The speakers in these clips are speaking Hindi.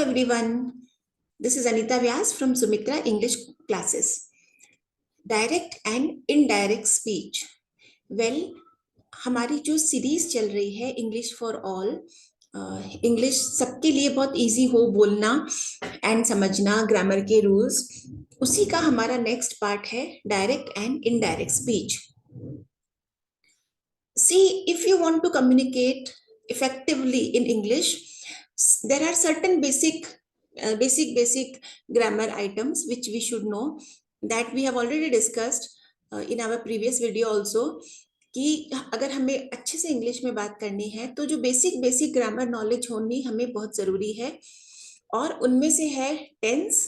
everyone. This is Anita Vyas from Sumitra English Classes. Direct and indirect speech. Well, हमारी जो सीरीज चल रही है इंग्लिश फॉर ऑल, इंग्लिश सबके लिए बहुत इजी हो बोलना एंड समझना, ग्रामर के रूल्स, उसी का हमारा नेक्स्ट पार्ट है direct and indirect speech. See, if you want to communicate effectively in English, there are certain basic grammar items which we should know, that we have already discussed in our previous video also. कि अगर हमें अच्छे से इंग्लिश में बात करनी है तो जो बेसिक ग्रामर नॉलेज होनी हमें बहुत जरूरी है, और उनमें से है tense,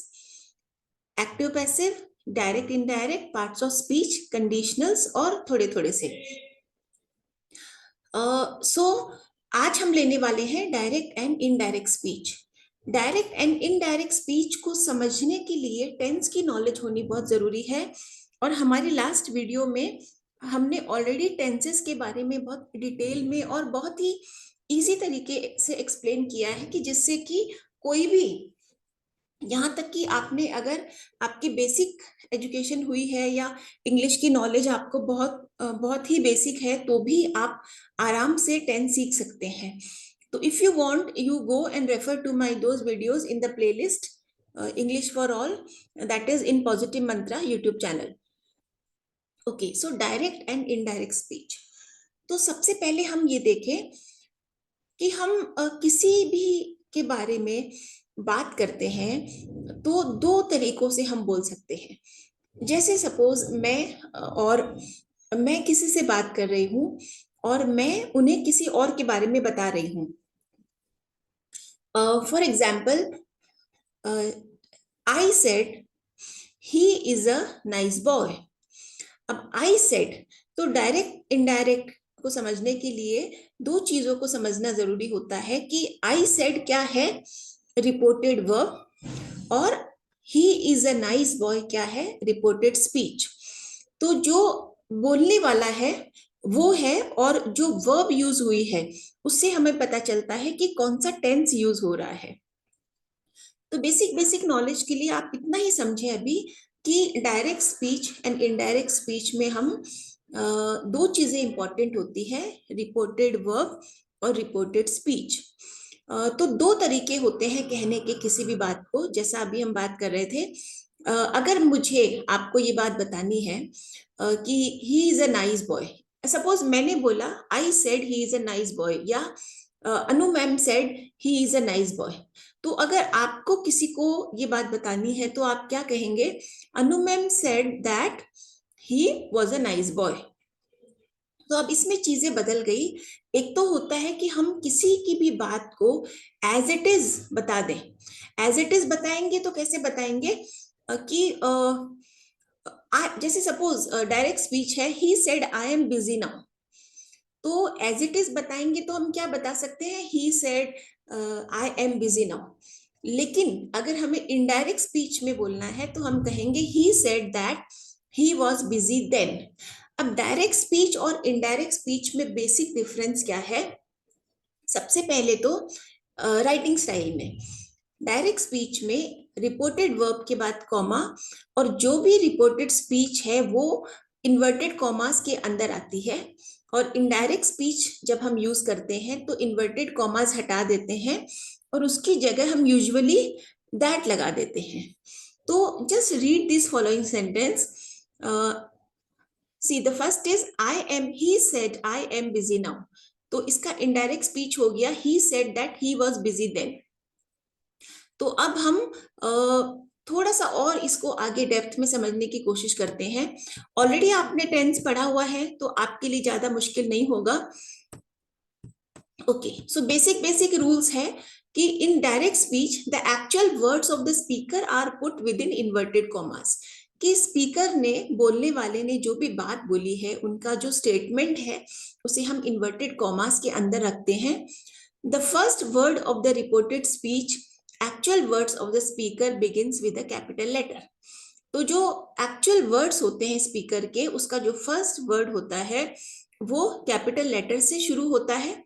active passive, direct indirect, parts of speech, conditionals और थोड़े थोड़े से. आज हम लेने वाले हैं direct and indirect speech. Direct and indirect speech को समझने के लिए टेंस की नॉलेज होनी बहुत जरूरी है, और हमारी लास्ट वीडियो में हमने ऑलरेडी टेंसेस के बारे में बहुत डिटेल में और बहुत ही इजी तरीके से एक्सप्लेन किया है, कि जिससे कि कोई भी, यहाँ तक कि आपने अगर आपकी बेसिक एजुकेशन हुई है या इंग्लिश की नॉलेज आपको बहुत ही बेसिक है, तो भी आप आराम से टेंस सीख सकते हैं. तो if you want, you go and refer to my those videos in the playlist English for all, that is in positive mantra YouTube channel. Okay, so direct and indirect speech. तो सबसे पहले हम ये देखें कि हम किसी भी के बारे में बात करते हैं तो दो तरीकों से हम बोल सकते हैं. जैसे सपोज मैं किसी से बात कर रही हूं और मैं उन्हें किसी और के बारे में बता रही हूं. For example, I said he is a nice boy. अब आई सेड, तो डायरेक्ट इनडायरेक्ट को समझने के लिए दो चीजों को समझना जरूरी होता है कि आई सेड क्या है, रिपोर्टेड वर्ब, और ही इज अ नाइस बॉय क्या है, रिपोर्टेड स्पीच. तो जो बोलने वाला है वो है, और जो वर्ब यूज हुई है उससे हमें पता चलता है कि कौन सा टेंस यूज हो रहा है. तो बेसिक नॉलेज के लिए आप इतना ही समझे अभी कि direct speech and indirect speech में हम दो चीजें इंपॉर्टेंट होती है, रिपोर्टेड वर्ब और रिपोर्टेड स्पीच. तो दो तरीके होते हैं कहने के किसी भी बात को. जैसा अभी हम बात कर रहे थे, अगर मुझे आपको ये बात बतानी है कि he is a nice boy, suppose मैंने बोला I said he is a nice boy, या Anu ma'am said he is a nice boy. तो अगर आपको किसी को ये बात बतानी है तो आप क्या कहेंगे, Anu ma'am said that he was a nice boy. तो अब इसमें चीजें बदल गई. एक तो होता है कि हम किसी की भी बात को एज इट इज बता दें. एज इट इज बताएंगे तो कैसे बताएंगे कि जैसे सपोज डायरेक्ट स्पीच है, he said I am busy now. तो एज इट इज बताएंगे तो हम क्या बता सकते हैं, ही said I am busy now. लेकिन अगर हमें इनडायरेक्ट स्पीच में बोलना है तो हम कहेंगे he said that he was busy then. अब डायरेक्ट स्पीच और इनडायरेक्ट स्पीच में बेसिक डिफरेंस क्या है. सबसे पहले तो राइटिंग स्टाइल में. डायरेक्ट स्पीच में रिपोर्टेड वर्ब के बाद कॉमा, और जो भी रिपोर्टेड स्पीच है वो इन्वर्टेड कॉमास के अंदर आती है. और इनडायरेक्ट स्पीच जब हम यूज करते हैं तो इन्वर्टेड कॉमास हटा देते हैं और उसकी जगह हम यूजुअली दैट लगा देते हैं. तो just read this following sentence. See, the first is I am, he said I am busy now. तो इसका इनडायरेक्ट स्पीच हो गया he said that he was busy then. तो अब हम थोड़ा सा और इसको आगे डेप्थ में समझने की कोशिश करते हैं. ऑलरेडी आपने टेंस पढ़ा हुआ है तो आपके लिए ज्यादा मुश्किल नहीं होगा. ओके, सो बेसिक रूल्स है कि in direct speech the actual words of the speaker are put within inverted commas. कि स्पीकर ने, बोलने वाले ने जो भी बात बोली है, उनका जो स्टेटमेंट है उसे हम इन्वर्टेड कॉमास के अंदर रखते हैं. The first word of the reported speech, actual words of the speaker begins with a capital letter. तो जो एक्चुअल वर्ड्स होते हैं स्पीकर के, उसका जो फर्स्ट वर्ड होता है वो कैपिटल लेटर से शुरू होता है.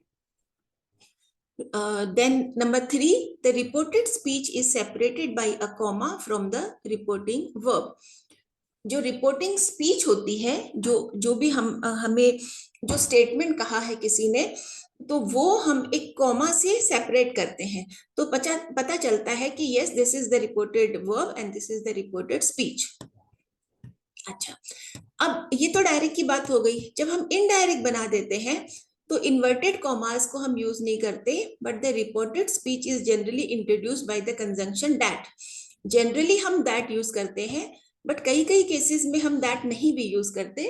Then number 3, the reported speech is separated by a comma from the reporting verb. जो रिपोर्टिंग स्पीच होती है, जो भी हमें जो स्टेटमेंट कहा है किसी ने, तो वो हम एक कॉमा से सेपरेट करते हैं, तो पता चलता है कि yes this is the reported verb and this is the reported speech. अच्छा, अब ये तो डायरेक्ट की बात हो गई। जब हम इनडायरेक्ट बना देते हैं तो इन्वर्टेड कॉमास को हम यूज नहीं करते, but the reported speech is generally introduced by the conjunction that. Generally हम दैट यूज करते हैं, बट कई कई केसेस में हम दैट नहीं भी यूज करते।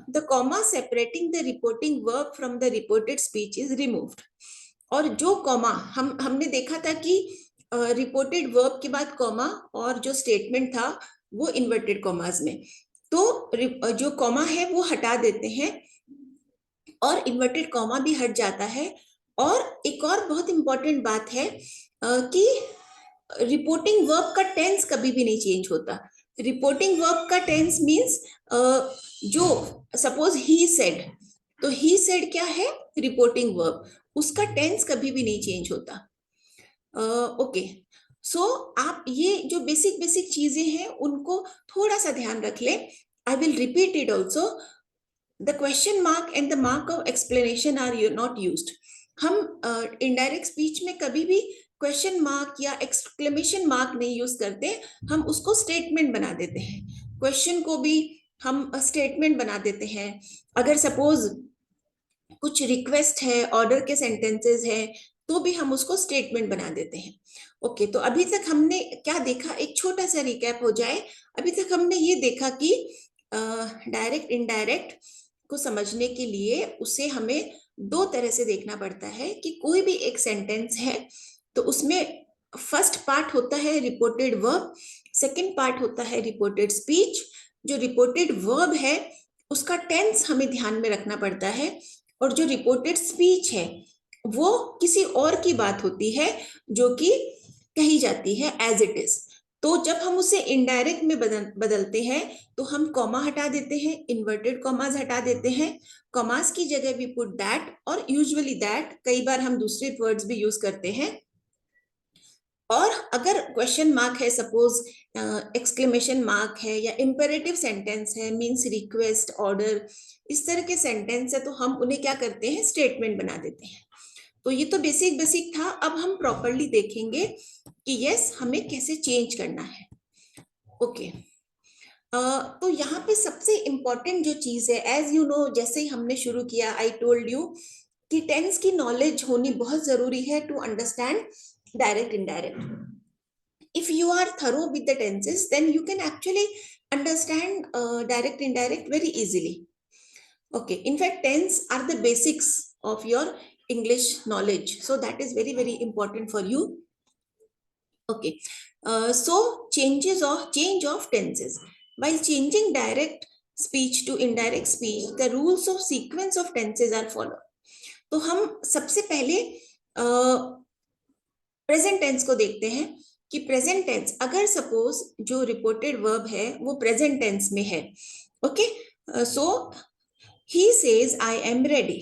The comma separating the reporting verb from the reported speech is removed. और जो कॉमा हमने देखा था कि रिपोर्टेड वर्ब के बाद कॉमा और जो स्टेटमेंट था वो इन्वर्टेड कॉमास में, तो जो कॉमा है वो हटा देते हैं और इन्वर्टेड कॉमा भी हट जाता है। और एक और बहुत इंपॉर्टेंट बात है कि रिपोर्टिंग वर्ब का टेंस कभी भी नहीं चेंज होता। रिपोर्टिंग वर्ब का टेंस मींस जो सपोज ही सेड, तो ही सेड क्या है, रिपोर्टिंग वर्ब, उसका टेंस कभी भी नहीं चेंज होता। ओके, सो आप ये जो बेसिक बेसिक चीजें हैं उनको थोड़ा सा ध्यान रख ले। I will repeat it also. The question mark and the mark of explanation are not used. हम इनडायरेक्ट स्पीच में कभी भी क्वेश्चन मार्क या एक्सक्लेमेशन मार्क नहीं यूज करते, हम उसको स्टेटमेंट बना देते हैं। क्वेश्चन को भी हम स्टेटमेंट बना देते हैं। अगर सपोज कुछ रिक्वेस्ट है, ऑर्डर के सेंटेंसेस है, तो भी हम उसको स्टेटमेंट बना देते हैं। ओके, तो अभी तक हमने क्या देखा, एक छोटा सा रिकैप हो जाए। अभी तक हमने ये देखा कि डायरेक्ट इनडायरेक्ट को समझने के लिए उसे हमें दो तरह से देखना पड़ता है कि कोई भी एक सेंटेंस है तो उसमें फर्स्ट पार्ट होता है रिपोर्टेड वर्ब, सेकंड पार्ट होता है रिपोर्टेड स्पीच। जो रिपोर्टेड वर्ब है उसका टेंस हमें ध्यान में रखना पड़ता है, और जो रिपोर्टेड स्पीच है वो किसी और की बात होती है जो कि कही जाती है एज इट इज। तो जब हम उसे इनडायरेक्ट में बदलते हैं तो हम कॉमा हटा देते हैं, इन्वर्टेड कॉमास हटा देते हैं, कॉमास की जगह भी पुट दैट, और यूजुअली दैट, कई बार हम दूसरे वर्ड्स भी यूज करते हैं। और अगर क्वेश्चन मार्क है, सपोज एक्सक्लेमेशन मार्क है, या इंपेरेटिव सेंटेंस है, मींस रिक्वेस्ट, ऑर्डर, इस तरह के सेंटेंस है, तो हम उन्हें क्या करते हैं, स्टेटमेंट बना देते हैं। तो ये तो बेसिक बेसिक था। अब हम प्रॉपरली देखेंगे कि यस हमें कैसे चेंज करना है। ओके, तो यहाँ पे सबसे इंपॉर्टेंट जो चीज है, एज यू नो, जैसे ही हमने शुरू किया, आई टोल्ड यू कि टेंस की नॉलेज होनी बहुत जरूरी है to understand direct indirect. if you are thorough with the tenses, then you can actually understand direct indirect very easily. Okay, in fact tense are the basics of your English knowledge, so that is very very important for you. Okay, so change of tenses. While changing direct speech to indirect speech, the rules of sequence of tenses are followed. तो हम सबसे पहले प्रेजेंट टेंस को देखते हैं कि प्रेजेंट टेंस, अगर सपोज जो रिपोर्टेड वर्ब है वो प्रेजेंट टेंस में है, okay, so he says I am ready.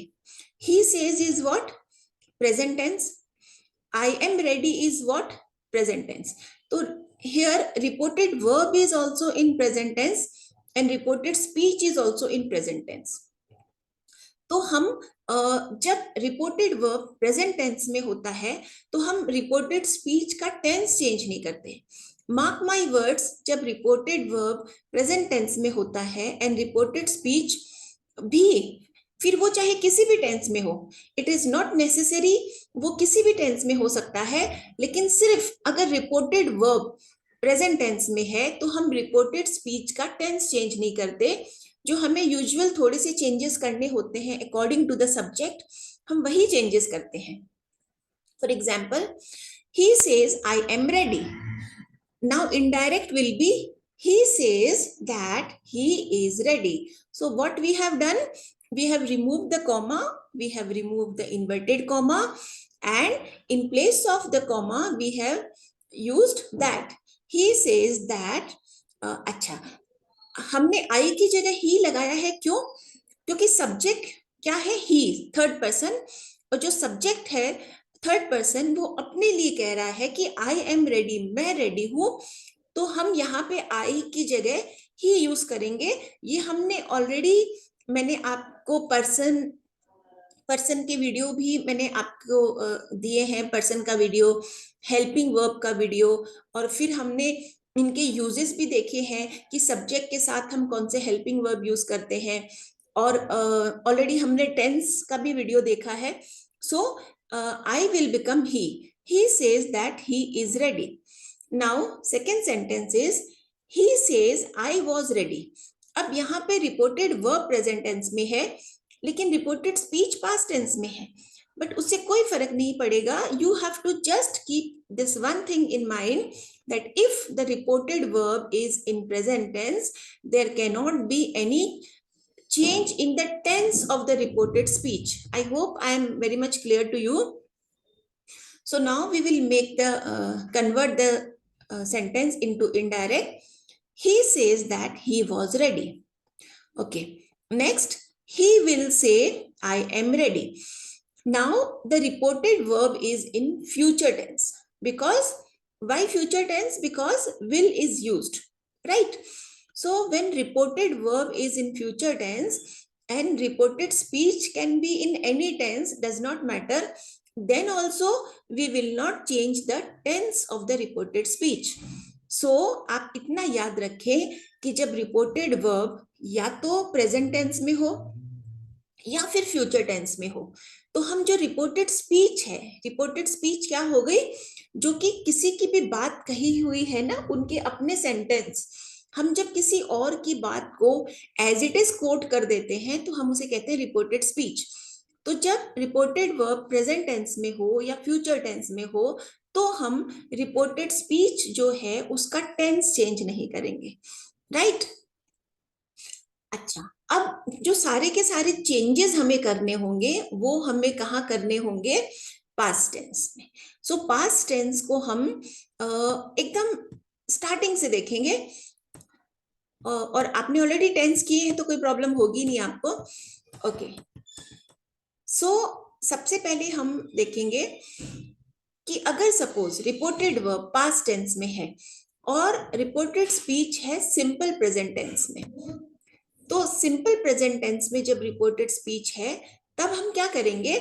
He says is what, present tense. I am ready is what, present tense. तो here reported verb is also in present tense and reported speech is also in present tense. तो हम जब रिपोर्टेड वर्ब प्रेजेंट टेंस में होता है तो हम रिपोर्टेड स्पीच का टेंस चेंज नहीं करते। मार्क माय वर्ड्स, जब रिपोर्टेड वर्ब प्रेजेंट टेंस में होता है एंड रिपोर्टेड स्पीच भी, फिर वो चाहे किसी भी टेंस में हो, इट इज नॉट नेसेसरी वो किसी भी टेंस में हो सकता है, लेकिन सिर्फ अगर रिपोर्टेड वर्ब प्रेजेंट टेंस में है तो हम रिपोर्टेड स्पीच का टेंस चेंज नहीं करते। जो हमें यूजुअल थोड़े से चेंजेस करने होते हैं अकॉर्डिंग टू द सब्जेक्ट, हम वही चेंजेस करते हैं। For example, he says I am ready. Now indirect will be he says that he is ready. So what we have done, we have removed the comma, we have removed the inverted comma, and in place of the comma we have used that. He says that अच्छा, हमने आई की जगह ही लगाया है, क्यों? क्योंकि सब्जेक्ट क्या है, ही, थर्ड पर्सन, और जो सब्जेक्ट है थर्ड पर्सन वो अपने लिए कह रहा है कि आई एम रेडी, मैं रेडी हूं, तो हम यहाँ पे आई की जगह ही यूज करेंगे। ये हमने ऑलरेडी, मैंने आपको पर्सन पर्सन के वीडियो भी मैंने आपको दिए हैं, पर्सन का वीडियो, हेल्पिंग वर्ब का वीडियो, और फिर हमने इनके यूजेस भी देखे हैं कि सब्जेक्ट के साथ हम कौन से हेल्पिंग वर्ब यूज करते हैं, और ऑलरेडी हमने टेंस का भी वीडियो देखा है। So I will become he says that he is ready. Now second sentence is he says I was ready. अब यहाँ पे रिपोर्टेड वर्ब प्रेजेंट टेंस में है, लेकिन रिपोर्टेड स्पीच पास्ट टेंस में है, बट उससे कोई फर्क नहीं पड़ेगा। You have to just keep this one thing in mind that if the reported verb is in present tense, there cannot be any change in the tense of the reported speech. I hope I am very much clear to you. So now we will make the convert the sentence into indirect. He says that he was ready. Okay, next, he will say I am ready. Now the reported verb is in future tense. Because why future tense? Because will is used, right? So when reported verb is in future tense and reported speech can be in any tense, does not matter, then also we will not change the tense of the reported speech. So आप इतना याद रखें कि जब रिपोर्टेड वर्ब या तो प्रेजेंट टेंस में हो या फिर फ्यूचर टेंस में हो, तो हम जो रिपोर्टेड स्पीच है, रिपोर्टेड स्पीच क्या हो गई, जो कि किसी की भी बात कही हुई है ना, उनके अपने सेंटेंस, हम जब किसी और की बात को एज इट इज कोट कर देते हैं तो हम उसे कहते हैं रिपोर्टेड स्पीच। तो जब रिपोर्टेड वर्ब प्रेजेंट टेंस में हो या फ्यूचर टेंस में हो, तो हम रिपोर्टेड स्पीच जो है उसका टेंस चेंज नहीं करेंगे, राइट? अच्छा, अब जो सारे के सारे चेंजेस हमें करने होंगे वो हमें कहाँ करने होंगे? पास्ट टेंस में। सो पास्ट टेंस को हम एकदम स्टार्टिंग से देखेंगे, और आपने ऑलरेडी टेंस किए हैं तो कोई प्रॉब्लम होगी नहीं आपको। ओके, सो सबसे पहले हम देखेंगे कि अगर suppose reported verb past tense में है और रिपोर्टेड स्पीच है सिंपल प्रेजेंट टेंस में, तो सिंपल प्रेजेंट टेंस में जब रिपोर्टेड स्पीच है तब हम क्या करेंगे?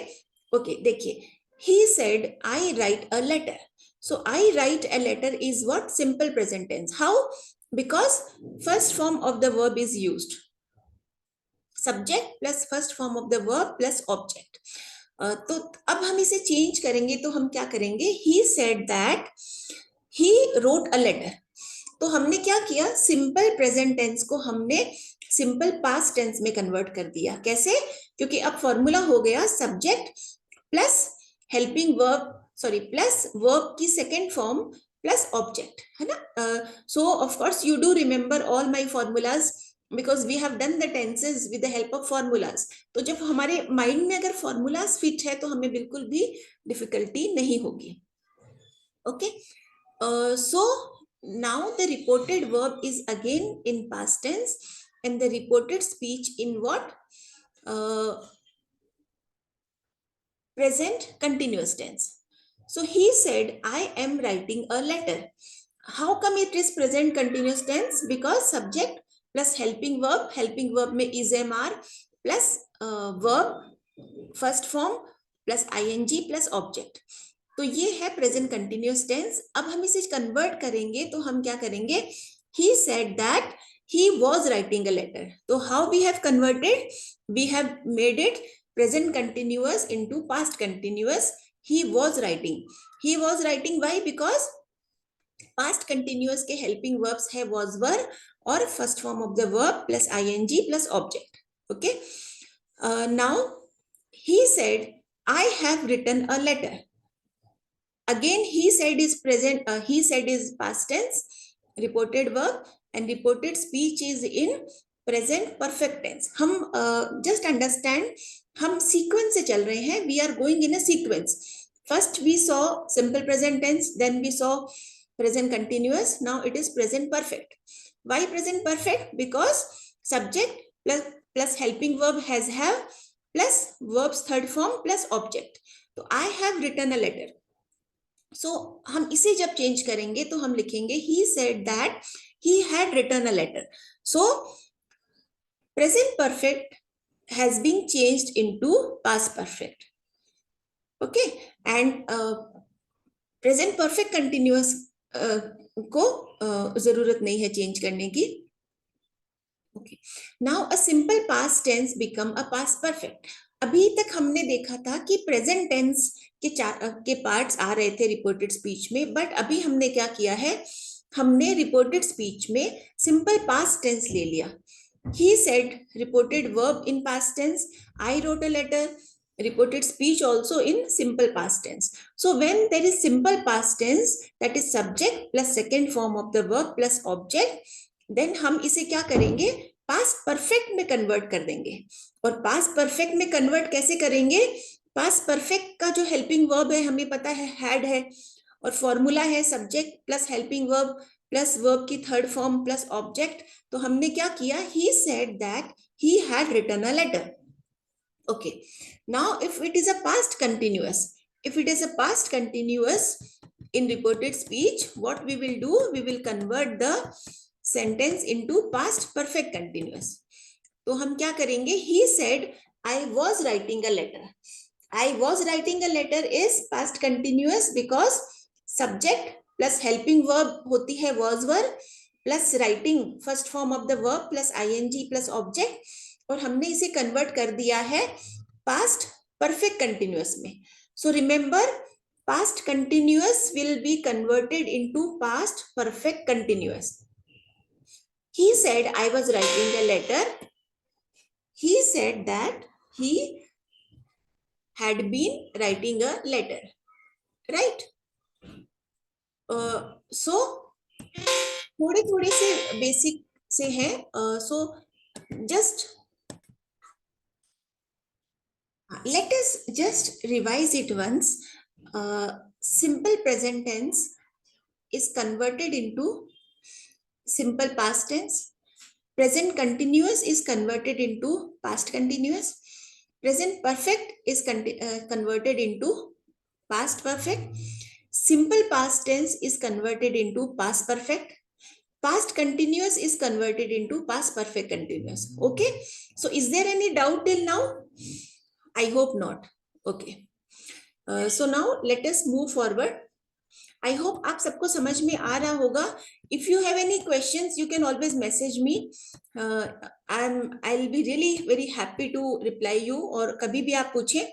ओके, देखिए, he said I write a letter. So I write a letter is what? Simple present tense. How? Because first form of the verb is used. Subject plus first form of the verb plus object. तो अब हम इसे चेंज करेंगे, तो हम क्या करेंगे? He said that he wrote a letter. तो हमने क्या किया? सिंपल प्रेजेंट टेंस को हमने सिंपल पास्ट टेंस में कन्वर्ट कर दिया। कैसे? क्योंकि अब फॉर्मूला हो गया subject plus helping verb, sorry, plus verb की सेकेंड फॉर्म प्लस ऑब्जेक्ट, है ना? So of course you do remember all my formulas because we have done the tenses with the help of formulas. तो जब हमारे माइंड में अगर फॉर्मूलाज फिट है तो हमें बिल्कुल भी डिफिकल्टी नहीं होगी। Okay, so now the reported verb is again in past tense and the reported speech in what? Present continuous tense. So he said I am writing a letter. How come it is present continuous tense? Because subject plus helping verb में is am are plus verb first form plus ing plus object. तो ये है प्रेजेंट कंटिन्यूअस टेंस। अब हम इसे कन्वर्ट करेंगे तो हम क्या करेंगे? he said that he was writing a letter. तो how we have converted? We have made it present continuous into past continuous. he was writing. he was writing why? Because past continuous के helping verbs है was were और first form of the verb plus ing plus object. Okay, now he said I have written a letter. Again he said is present, he said is past tense, reported verb, and reported speech is in present perfect tense. हम just understand, हम sequence से चल रहे हैं, we are going in a sequence. First we saw simple present tense, then we saw present continuous, now it is present perfect. Why present perfect? Because subject plus helping verb has have plus verbs third form plus object. तो I have written a letter. So हम इसे जब चेंज करेंगे तो हम लिखेंगे he said that he had written a letter. So present perfect has been changed into past perfect. Okay, and present perfect continuous को जरूरत नहीं है चेंज करने की. Okay, now a simple past tense become a past perfect. अभी तक हमने देखा था कि प्रेजेंट टेंस के पार्ट्स आ रहे थे रिपोर्टेड स्पीच में, बट अभी हमने क्या किया है, हमने रिपोर्टेड स्पीच में सिंपल पास्ट टेंस ले लिया. He said reported verb in past tense. I wrote a letter. Reported speech also in simple past tense. So when there is simple past tense, that is subject plus second form of the verb plus object, then हम इसे क्या करेंगे, past perfect में convert कर देंगे. और past perfect में convert कैसे करेंगे, past perfect का जो helping verb है हमें पता है had है, और फॉर्मूला है subject plus helping verb plus verb की थर्ड फॉर्म प्लस ऑब्जेक्ट. तो हमने क्या किया, he said that he had written a letter. Okay, now if it is a past continuous, if it is a past continuous in reported speech, what we will do, we will convert the sentence into past perfect continuous. तो हम क्या करेंगे, he said I was writing a letter. I was writing a letter is past continuous because subject plus helping verb होती है was were plus writing first form of the verb plus ing plus object, और हमने इसे convert कर दिया है past perfect continuous में. So remember, past continuous will be converted into past perfect continuous. He said I was writing a letter. He said that he had been writing a letter, right? So थोड़े थोड़े से बेसिक से हैं. So just let us just revise it once. Simple present tense is converted into simple past tense. Present continuous is converted into past continuous. Present perfect is converted into past perfect. Simple past tense is converted into past perfect. Past continuous is converted into past perfect continuous. Okay, so is there any doubt till now? I hope not. Okay, so now let us move forward. I hope आप सबको समझ में आ रहा होगा. If you have any questions, you can always message me. I'll be really very happy to reply you. और कभी भी आप पूछें.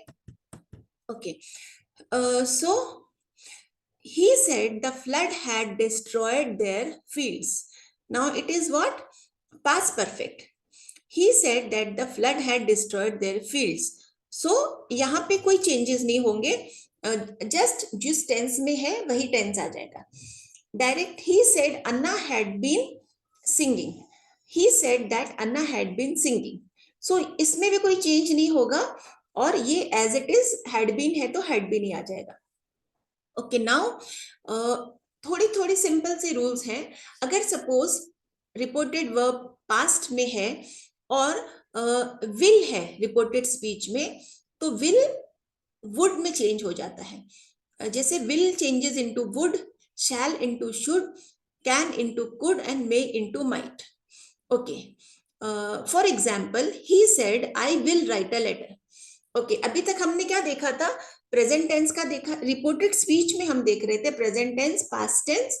Okay, so he said the flood had destroyed their fields. Now it is what? Past perfect. He said that the flood had destroyed their fields. So यहाँ पे कोई changes नहीं होंगे. Just जिस tense में है वही tense आ जाएगा. Direct. He said Anna had been singing. He said that Anna had been singing. So इसमें भी कोई change नहीं होगा, और ये as it is had been है तो had been ही आ जाएगा. ओके, नाउ थोड़ी थोड़ी सिंपल से रूल्स हैं. अगर सपोज रिपोर्टेड वर्ब पास्ट में है और विल है रिपोर्टेड स्पीच में, तो विल वुड में चेंज हो जाता है. जैसे will changes into would, shall into should, can into could and may into might. Okay, for example he said I will write a letter. Okay, अभी तक हमने क्या देखा था, प्रेजेंट टेंस का देखा. रिपोर्टेड स्पीच में हम देख रहे थे प्रेजेंट टेंस, पास्ट टेंस,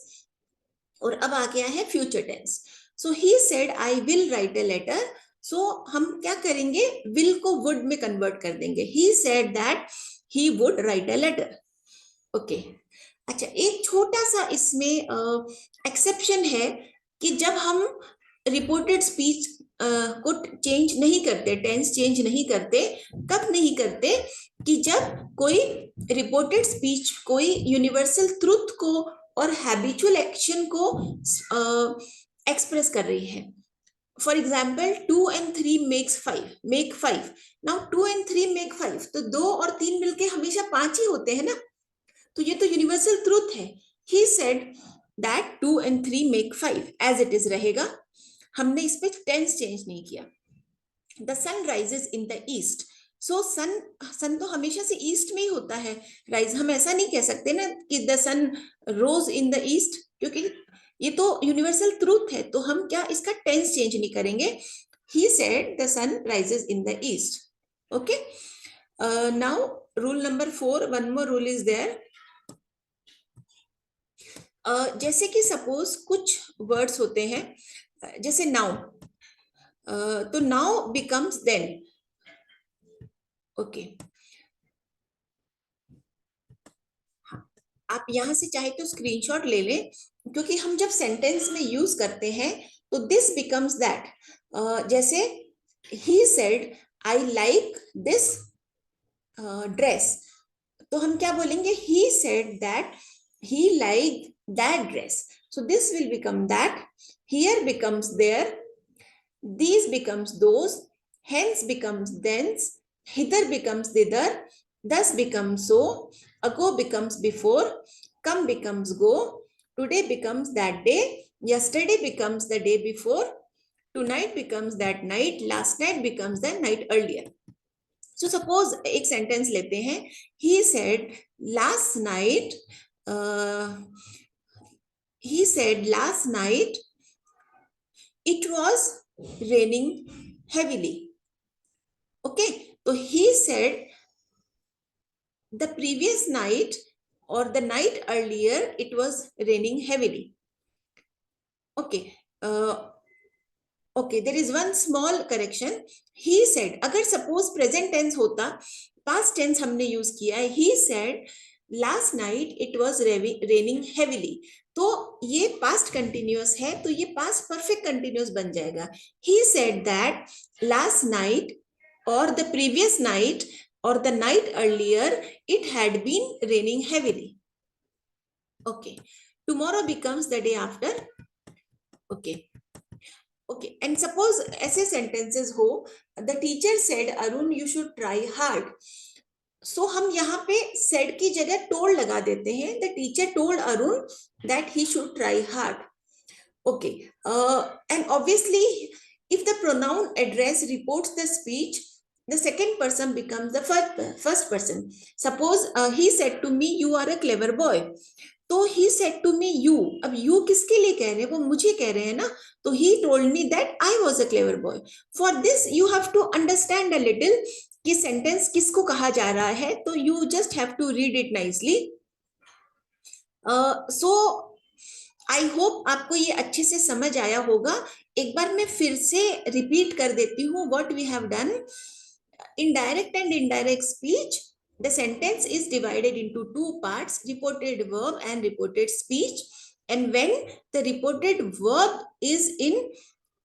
और अब आ गया है future tense. So he said I will write a letter. So हम क्या करेंगे, विल को वुड में कन्वर्ट कर देंगे. He said that he would write a letter. Okay, अच्छा, एक छोटा सा इसमें एक्सेप्शन है कि जब हम रिपोर्टेड स्पीच को चेंज नहीं करते, टेंस चेंज नहीं करते. कब नहीं करते, कि जब कोई रिपोर्टेड स्पीच कोई यूनिवर्सल ट्रुथ को और हैबिचुअल एक्शन को एक्सप्रेस कर रही है. For example 2 and 3 make 5. Now 2 and 3 make 5, तो 2 और 3 मिलके हमेशा 5 ही होते हैं ना. तो ये तो यूनिवर्सल ट्रुथ है. He said that 2 and 3 make 5, as it is रहेगा. हमने इस पे टेंस चेंज नहीं किया. The sun rises in the east. So sun sun तो हमेशा से ईस्ट में ही होता है, राइज। हम ऐसा नहीं कह सकते ना कि the sun rose in the east, क्योंकि ये तो यूनिवर्सल ट्रूथ है, तो हम क्या इसका टेंस चेंज नहीं करेंगे। He said the sun rises in the east. Okay, now rule number 4, one more rule is there. जैसे कि सपोज कुछ वर्ड्स होते हैं, जैसे नाउ, तो नाउ बिकम्स देन। ओके, आप यहां से चाहे तो स्क्रीनशॉट ले लें, क्योंकि हम जब सेंटेंस में यूज करते हैं तो दिस बिकम्स दैट। जैसे he said I like this dress, तो हम क्या बोलेंगे, he said that he like that dress, so this will become that, here becomes there, these becomes those, hence becomes thence, hither becomes thither, thus becomes so, ago becomes before, come becomes go, today becomes that day, yesterday becomes the day before, tonight becomes that night, last night becomes the night earlier. So suppose एक sentence लेते हैं, he said last night, he said last night it was raining heavily. Okay, so he said the previous night or the night earlier it was raining heavily. Okay, okay, there is one small correction. He said, अगर suppose present tense होता, past tense हमने यूज किया है, he said last night it was raining heavily, तो ये past continuous है, तो ये past perfect continuous बन जाएगा. He said that last night or the previous night or the night earlier it had been raining heavily. Okay, tomorrow becomes the day after. Okay, okay, and suppose ऐसे sentences हो, the teacher said Arun you should try hard, so हम यहाँ पे said की जगह told लगा देते हैं, the teacher told Arun that he should try hard. Okay, and obviously if the pronoun address reports the speech, the second person becomes the first person. Suppose he said to me you are a clever boy, तो he said to me you, अब you किसके लिए कह रहे हैं, वो मुझे कह रहे हैं ना, तो he told me that I was a clever boy. For this you have to understand a little कि सेंटेंस किसको कहा जा रहा है, तो you just have to read it nicely. So I hope आपको ये अच्छे से समझ आया होगा. एक बार मैं फिर से रिपीट कर देती हूँ what we have done. In direct and indirect speech, the sentence is divided into two parts, reported verb and reported speech, and when the reported verb is in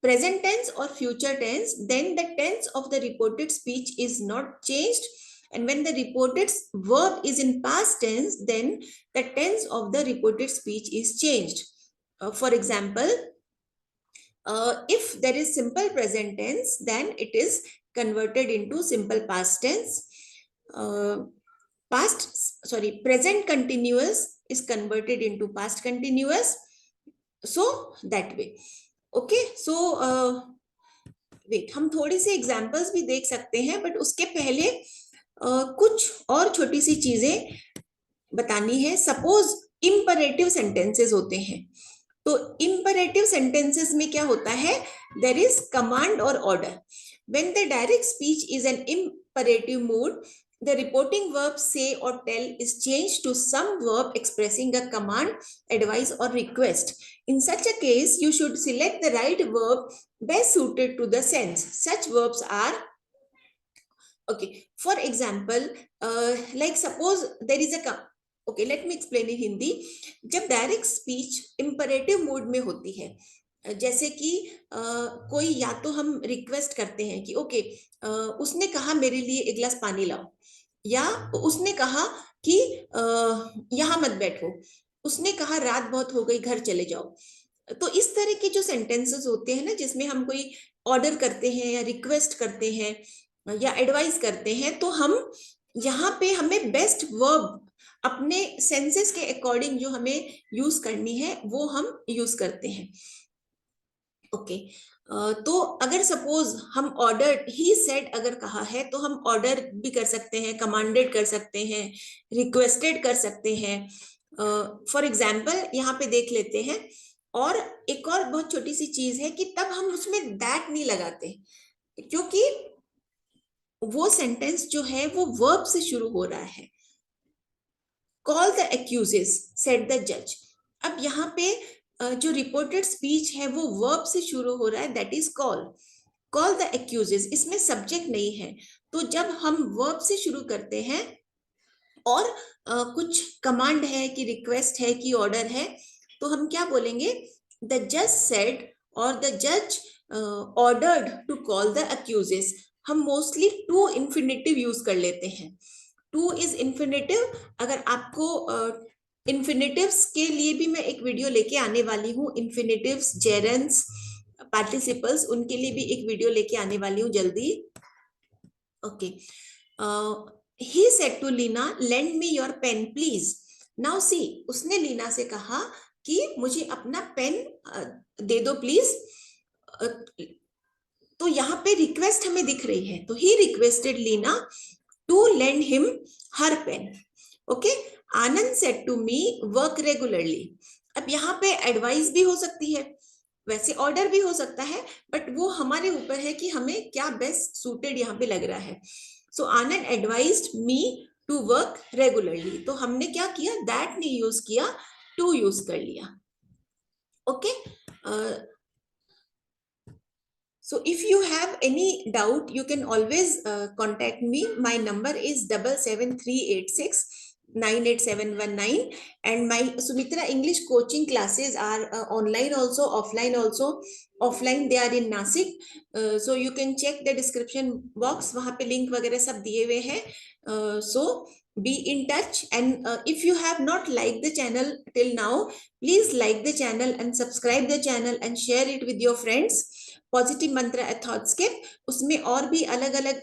present tense or future tense, then the tense of the reported speech is not changed, and when the reported verb is in past tense, then the tense of the reported speech is changed. For example, if there is simple present tense, then it is converted into simple past tense. Present continuous is converted into past continuous, so that way. Okay, so wait, हम थोड़ी सी एग्जांपल्स भी देख सकते हैं, बट उसके पहले कुछ और छोटी सी चीजें बतानी है. सपोज इंपरेटिव सेंटेंसेस होते हैं, तो इंपरेटिव सेंटेंसेस में क्या होता है, देयर इज कमांड और order. When the direct speech is an imperative mood, the reporting verb say or tell is changed to some verb expressing a command, advice or request. In such a case, you should select the right verb best suited to the sense. Such verbs are, okay, for example, like suppose there is a, okay, let me explain in Hindi. जब डायरेक्ट स्पीच इंपरेटिव मोड में होती है, जैसे कि कोई या तो हम रिक्वेस्ट करते हैं कि ओके, उसने कहा मेरे लिए एक गिलास पानी लाओ, या उसने कहा कि यहाँ मत बैठो, उसने कहा रात बहुत हो गई घर चले जाओ. तो इस तरह के जो सेंटेंसेस होते हैं ना, जिसमें हम कोई ऑर्डर करते हैं या रिक्वेस्ट करते हैं या एडवाइस करते हैं, तो हम यहाँ पे हमें बेस्ट वर्ब अपने सेंसेस के अकॉर्डिंग जो हमें यूज करनी है वो हम यूज करते हैं. ओके, तो अगर सपोज हम ऑर्डर ही सेड अगर कहा है तो हम ऑर्डर भी कर सकते हैं, कमांडेड कर सकते हैं, रिक्वेस्टेड कर सकते हैं। फॉर एग्जाम्पल यहाँ पे देख लेते हैं। और एक और बहुत छोटी सी चीज है कि तब हम उसमें दैट नहीं लगाते, क्योंकि वो सेंटेंस जो है वो वर्ब से शुरू हो रहा है। Call the accuses said the जज। अब यहाँ पे जो रिपोर्टेड स्पीच है वो वर्ब से शुरू हो रहा है, that is call. Call the accuses, इसमें सब्जेक्ट नहीं है। तो जब हम वर्ब से शुरू करते हैं और कुछ कमांड है कि रिक्वेस्ट है कि ऑर्डर है, तो हम क्या बोलेंगे? द जज सेड और द जज ordered to call the accuses. हम मोस्टली टू इन्फिनेटिव यूज कर लेते हैं। Two is infinitive. अगर आपको इन्फिनेटिव्स के लिए भी मैं एक वीडियो लेके आने वाली हूँ, इन्फिनेटिव्स, जेरेंट्स, पार्टिसिपल्स, उनके लिए भी एक वीडियो लेके आने वाली हूँ जल्दी। Okay. He said to Leena, lend me your pen please. Now see, उसने लीना से कहा कि मुझे अपना पेन दे दो प्लीज। तो यहाँ पे रिक्वेस्ट हमें दिख रही है, तो he requested Leena to lend him her pen. Okay. Anand said to me work regularly. अब यहाँ पे एडवाइस भी हो सकती है, वैसे ऑर्डर भी हो सकता है, बट वो हमारे ऊपर है कि हमें क्या बेस्ट सूटेड यहाँ पे लग रहा है। So Anand advised me to work regularly, तो हमने क्या किया? दैट नहीं यूज किया, टू यूज कर लिया। Okay. So if you have any doubt, you can always contact me. My number is 7738698719, and my Sumitra English coaching classes are online also, offline also. Offline they are in Nasik, so you can check the description box. वहाँ पे link वगैरह सब दिए हुए हैं. So be in touch, and if you have not liked the channel till now, please like the channel and subscribe the channel and share it with your friends. Positive Mantra thoughts के उसमें और भी अलग अलग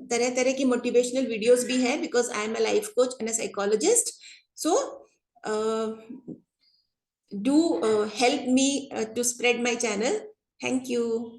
तरह तरह की मोटिवेशनल वीडियोस भी है, because I am a life coach and a psychologist. So do help me to spread my channel. Thank you.